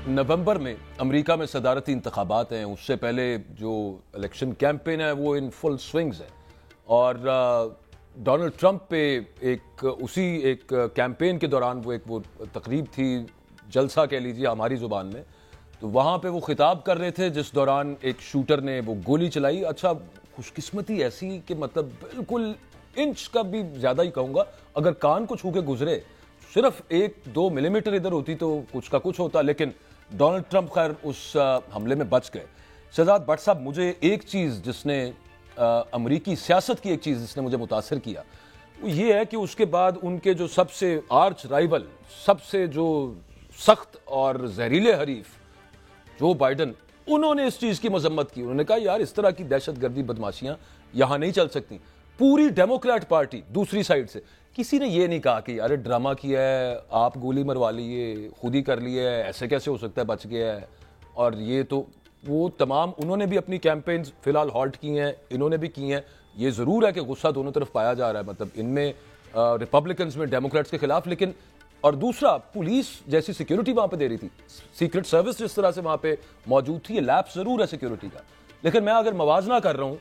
نومبر میں امریکہ میں صدارتی انتخابات ہیں. اس سے پہلے جو الیکشن کیمپین ہے وہ ان فل سوئنگز ہے, اور ڈونلڈ ٹرمپ پہ ایک کیمپین کے دوران وہ تقریب تھی, جلسہ کہہ لیجیے ہماری زبان میں, تو وہاں پہ وہ خطاب کر رہے تھے جس دوران ایک شوٹر نے وہ گولی چلائی. اچھا خوش قسمتی ایسی کہ مطلب بالکل انچ کا بھی زیادہ ہی کہوں گا, اگر کان کو چھو کے گزرے صرف 1-2 ملی میٹر ادھر ہوتی تو کچھ کا کچھ ہوتا, لیکن ڈونلڈ ٹرمپ خیر اس حملے میں بچ گئے. شہزاد بٹ صاحب, مجھے ایک چیز جس نے امریکی سیاست کی ایک چیز جس نے مجھے متاثر کیا وہ یہ ہے کہ اس کے بعد ان کے جو سب سے آرچ رائیول, سب سے جو سخت اور زہریلے حریف جو بائیڈن, انہوں نے اس چیز کی مذمت کی. انہوں نے کہا یار اس طرح کی دہشت گردی بدماشیاں یہاں نہیں چل سکتی. پوری ڈیموکریٹ پارٹی دوسری سائڈ سے کسی نے یہ نہیں کہا کہ یار ڈرامہ کیا ہے, آپ گولی مروا لیے, خود ہی کر لیے, ایسے کیسے ہو سکتا ہے, بچ گیا ہے. اور یہ تو وہ تمام انہوں نے بھی اپنی کیمپینز فی الحال ہالٹ کی ہیں, انہوں نے بھی کی ہیں. یہ ضرور ہے کہ غصہ دونوں طرف پایا جا رہا ہے, مطلب ان میں ریپبلکنز میں ڈیموکریٹس کے خلاف, لیکن اور دوسرا پولیس جیسی سیکیورٹی وہاں پہ دے رہی تھی, سیکرٹ سروس جس طرح سے وہاں پہ موجود تھی, یہ لیپ ضرور ہے سیکیورٹی کا. لیکن میں اگر موازنہ کر رہا ہوں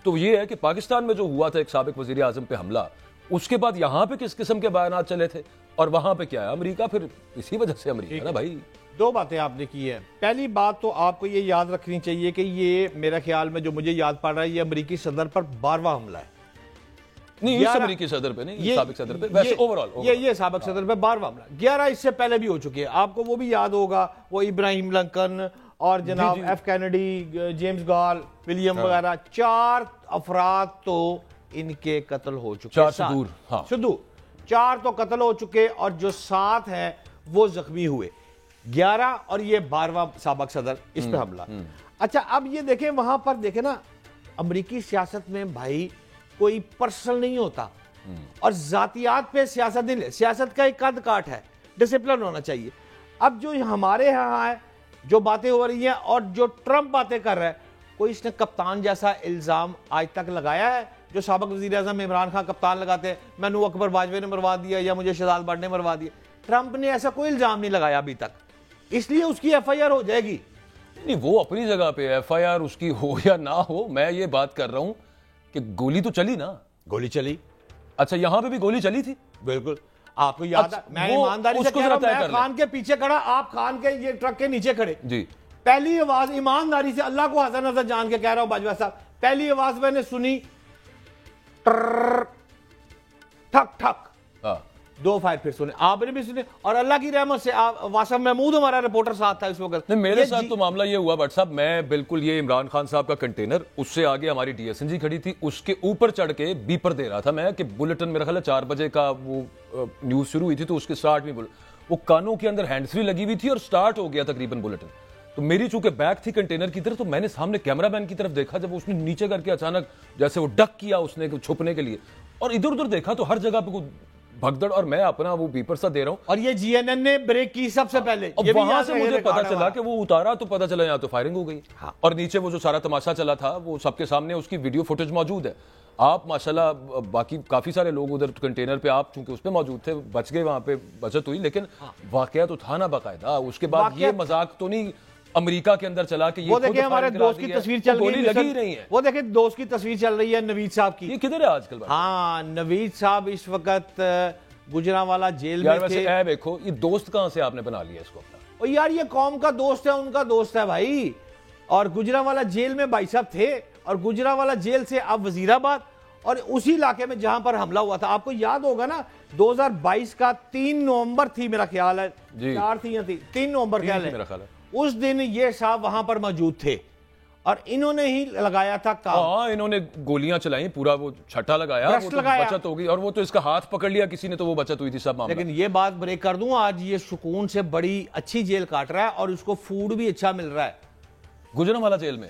تو یہ ہے کہ پاکستان میں جو ہوا تھا ایک سابق وزیر اعظم پہ حملہ, اس کے بعد یہاں پہ کس قسم کے بیانات چلے تھے, اور وہاں پہ کیا ہے امریکہ, پھر اسی وجہ سے امریکہ نا بھائی. دو باتیں آپ نے کی ہیں. پہلی بات تو آپ کو یہ یاد رکھنی چاہیے کہ یہ میرا خیال میں جو مجھے یاد پڑ رہا ہے یہ امریکی صدر پر 12واں حملہ ہے. نہیں اس امریکی صدر پہ نہیں, سابق صدر پہ, ویسے اوورال یہ سابق صدر پہ 12واں حملہ. 11 اس سے پہلے بھی ہو چکے ہیں, آپ کو وہ بھی یاد ہوگا, وہ ابراہیم لنکن اور جناب ایف کینیڈی, جیمز گال, ولیم وغیرہ, 4 افراد تو ان کے قتل ہو چکے. 4 تو قتل ہو چکے, اور جو 7 ہیں وہ زخمی ہوئے. 11 اور یہ 12واں سابق صدر اس پہ حملہ. اچھا اب یہ دیکھیں, وہاں پر دیکھیں نا, امریکی سیاست میں بھائی کوئی پرسنل نہیں ہوتا, اور ذاتیات پہ سیاست نہیں لے. سیاست کا ایک قد کاٹ ہے, ڈسپلن ہونا چاہیے. اب جو ہمارے ہاں ہے, جو باتیں ہو رہی ہیں اور جو ٹرمپ باتیں کر رہا ہے, کوئی اس نے کپتان جیسا الزام آج تک لگایا ہے جو سابق وزیر اعظم عمران خان کپتان لگاتے ہیں, میں نو اکبر باجوہ نے مروا دیا یا مجھے شہزاد بٹ نے مروا دیا. ٹرمپ نے ایسا کوئی الزام نہیں لگایا ابھی تک, اس لیے اس کی ایف آئی آر ہو جائے گی. نہیں وہ اپنی جگہ پہ ایف آئی آر اس کی ہو یا نہ ہو, میں یہ بات کر رہا ہوں کہ گولی تو چلی نا. گولی چلی. اچھا یہاں پہ بھی گولی چلی تھی. بالکل آپ کو یاد ہے, میں ایمانداری سے کہہ رہا ہوں, میں خان کے پیچھے کھڑا, آپ خان کے یہ ٹرک کے نیچے کھڑے. جی پہلی آواز ایمانداری سے اللہ کو حاضر نظر جان کے کہہ رہا ہوں باجوہ صاحب, پہلی آواز میں نے سنی ٹھک ٹھک, 2 فائر پھر سنے, آپ نے بھی سنے, اور اللہ کی رحمت سے واسف محمود ہمارا رپورٹر ساتھ تھا اس وقت. نہیں میرے ساتھ تو معاملہ یہ ہوا بٹ صاحب, میں بالکل یہ عمران خان صاحب کا کنٹینر, اس سے آگے ہماری ڈی ایس این جی کھڑی تھی, اس کے اوپر چڑھ کے بیپر دے رہا تھا میں کہ بلٹن, میرا خیال ہے 4 بجے کا وہ نیوز شروع ہوئی تھی, تو اس کے سٹارٹ میں وہ کانوں کے اندر ہینڈ فری لگی ہوئی تھی اور سٹارٹ ہو گیا تقریباً بلٹن. تو میری چونکہ بیک تھی کنٹینر کی طرف, تو میں نے سامنے کیمرہ مین کی طرف دیکھا, جب اس نے نیچے کر کے اچانک جیسے وہ ڈک کیا اس نے چھپنے کے لیے, اور ادھر ادھر دیکھا تو ہر جگہ پہ بھگدڑ, اور میں اپنا وہ بیپر سا دے رہا ہوں, اور یہ جی این این نے بریک کی سب سے پہلے. وہاں سے مجھے پتا چلا کہ وہ اتارا تو پتا چلا یہاں تو فائرنگ ہو گئی, اور نیچے وہ جو سارا تماشا چلا تھا وہ سب کے سامنے اس کی ویڈیو فوٹیج موجود ہے. آپ ماشاءاللہ باقی کافی سارے لوگ ادھر کنٹینر پہ, آپ چونکہ اس پہ موجود تھے, بچ گئے, وہاں پہ بچت ہوئی, لیکن واقعہ تو تھا نا باقاعدہ. اس کے بعد یہ مذاق تو نہیں امریکہ کے اندر چلا کہ وہ دیکھیں ہمارے دوست کی تصویر چل رہی ہے, وہ دیکھیں دوست کی تصویر چل رہی ہے نوید صاحب کی. یہ کدھر ہے آج کل؟ ہاں نوید صاحب اس وقت گجرانوالہ جیل میں تھے. اے دیکھو یہ دوست کہاں سے آپ نے بنا لیا اس کو اپنا؟ اور یار یہ قوم کا دوست ہے, ان کا دوست ہے بھائی. اور گجرانوالہ جیل میں بھائی صاحب تھے, اور گجرانوالہ جیل سے اب وزیر آباد, اور اسی علاقے میں جہاں پر حملہ ہوا تھا, آپ کو یاد ہوگا نا 2022 کا 3 نومبر تھی میرا خیال ہے, 4 تھی یا 3 نومبر خیال ہے, اس دن یہ صاحب وہاں پر موجود تھے, اور انہوں نے ہی لگایا تھا کام. ہاں انہوں نے گولیاں چلائیں, پورا وہ چھٹا لگایا, وہ تو بچت ہو گئی, اور وہ تو اس کا ہاتھ پکڑ لیا کسی نے تو وہ بچت ہوئی تھی سب معاملہ. لیکن یہ بات بریک کر دوں, آج یہ سکون سے بڑی اچھی جیل کاٹ رہا ہے, اور اس کو فوڈ بھی اچھا مل رہا ہے. گجرانوالہ جیل میں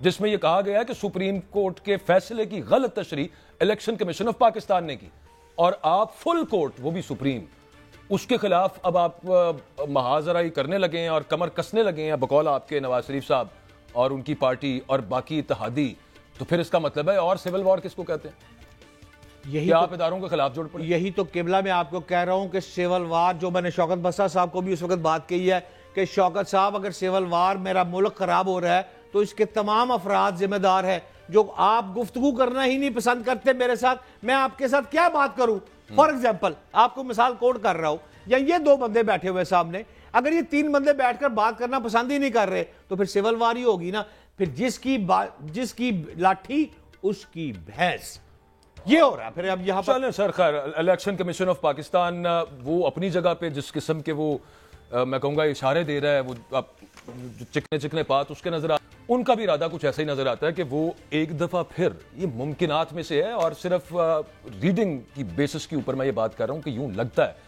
جس میں یہ کہا گیا ہے کہ سپریم کورٹ کے فیصلے کی غلط تشریح الیکشن کمیشن آف پاکستان نے کی، اور آپ فل کورٹ، وہ بھی سپریم، اس کے خلاف اب آپ محاذرائی کرنے لگے ہیں اور کمر کسنے لگے ہیں بقول آپ کے نواز شریف صاحب اور ان کی پارٹی اور باقی اتحادی. تو پھر اس کا مطلب ہے اور سول وار کس کو کہتے ہیں؟ یہی آپ اداروں کے خلاف جوڑ پڑے. یہی تو قبلہ میں آپ کو کہہ رہا ہوں کہ سیول وار، جو میں نے شوکت بسا صاحب کو بھی اس وقت بات کہی ہے کہ شوکت صاحب اگر سیول وار میرا ملک خراب ہو رہا ہے تو اس کے تمام افراد ذمہ دار ہیں. جو آپ گفتگو کرنا ہی نہیں پسند کرتے میرے ساتھ، میں آپ کے ساتھ کیا بات کروں؟ فار ایگزامپل آپ کو مثال کوٹ کر رہا ہوں، یا یہ 2 بندے بیٹھے ہوئے سامنے، اگر یہ 3 بندے بیٹھ کر بات کرنا پسند ہی نہیں کر رہے تو پھر سیول وار ہی ہوگی نا. پھر جس کی لاٹھی اس کی بھینس، یہ ہو رہا ہے. پھر اب یہاں پر چلیں سر، خیر، الیکشن کمیشن آف پاکستان وہ اپنی جگہ پہ جس قسم کے وہ میں کہوں گا اشارے دے رہا ہے، وہ چکنے پات اس کے نظر ان کا بھی ارادہ کچھ ایسا ہی نظر آتا ہے کہ وہ ایک دفعہ پھر، یہ ممکنات میں سے ہے اور صرف ریڈنگ کی بیسس کے اوپر میں یہ بات کر رہا ہوں کہ یوں لگتا ہے